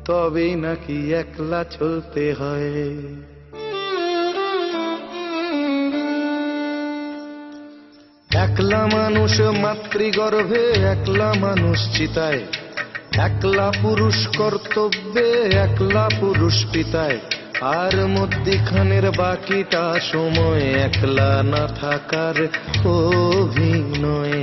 তবেই নাকি একলা চলতে হয়। একলা মানুষ মাতৃগর্ভে, একলা মানুষ চিতায়, একলা পুরুষ কর্তব্যে, একলা পুরুষ পিতায়, আর মধ্যিখানের বাকিটা সময় একলা না থাকার অভিনয়।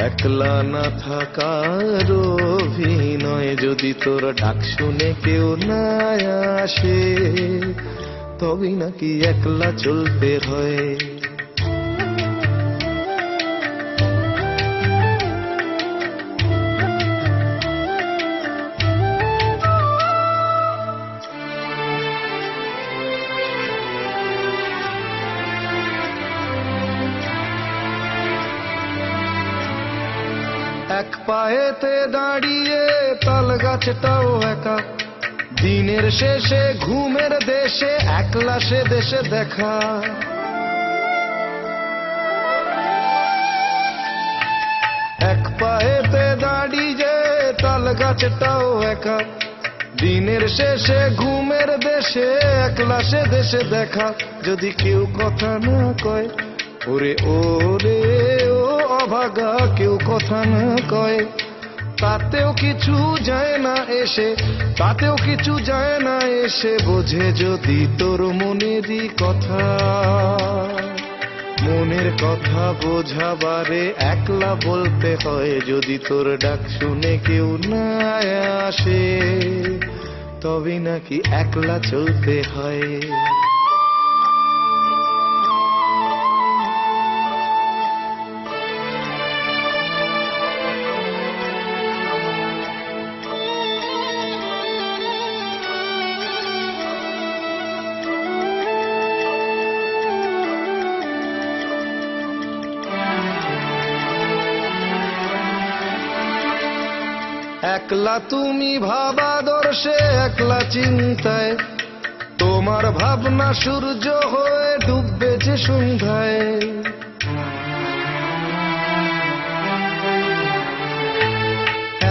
একলা না থাকার অভিনয়। যদি তোর ডাক শুনে কেউ না আসে, তবেই নাকি একলা চলতে হয়। এক পায়েতে দাঁড়িয়ে তাল গাছটাও একা, দিনের শেষে ঘুমের দেশে একলা সে দেশে দেখা। এক পায়েতে দাঁড়িয়ে তাল গাছটাও একা, দিনের শেষে ঘুমের দেশে একলা সে দেশে দেখা। যদি কেউ কথা না কয়, ওরে ওরে ও অভাগা, কেউ কথা না কয়, তাতেও কিছু যায় না এসে, তাতেও কিছু যায় না এসে। বোঝে যদি তোর মনেরই কথা, মনের কথা বোঝাবারে একলা বলতে হয়। যদি তোর ডাক শুনে কেউ না আসে, তবে নাকি একলা চলতে হয়। একলা তুমি ভাবাদর্শে, একলা চিন্তায়, তোমার ভাবনা সূর্য হয়ে ডুববে যে সন্ধ্যায়।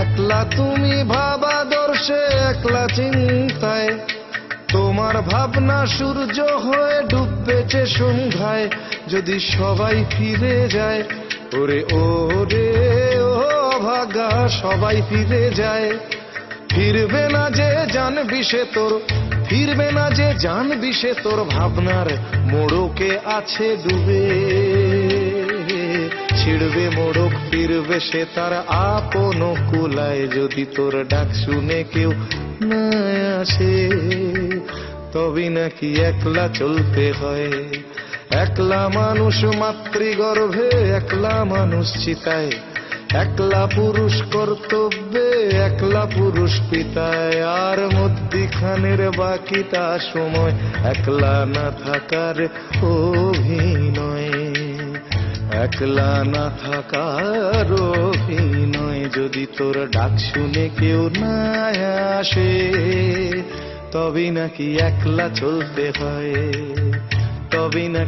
একলা তুমি ভাবাদর্শে, একলা চিন্তায়, তোমার ভাবনা সূর্য হয়ে ডুববে যে সন্ধ্যায়। যদি সবাই ফিরে যায়, ওরে ওরে ও অভাগা, সবাই ফিরে যায়, ফিরবে না যে জানবি সে তোর, ফিরবে না যে জানবি সে তোর ভাবনার মোড়কে আছে ডুবে। ছিড়বে মোড়ক, ফিরবে সে তার আপন কুলায়। যদি তোর ডাক শুনে কেউ না আসে, তবে নাকি একলা চলতে হয়। একলা মানুষ মাতৃগর্ভে, একলা মানুষ চিতায়, একলা পুরুষ কর্তব্যে, একলা পুরুষ পিতায়, আর মধ্যিখানের বাকিটা সময় একলা না থাকার অভিনয়। একলা না থাকার অভিনয়। যদি তোর ডাক শুনে কেউ না আসে, তবে নাকি একলা চলতে হয়। তবে নাকি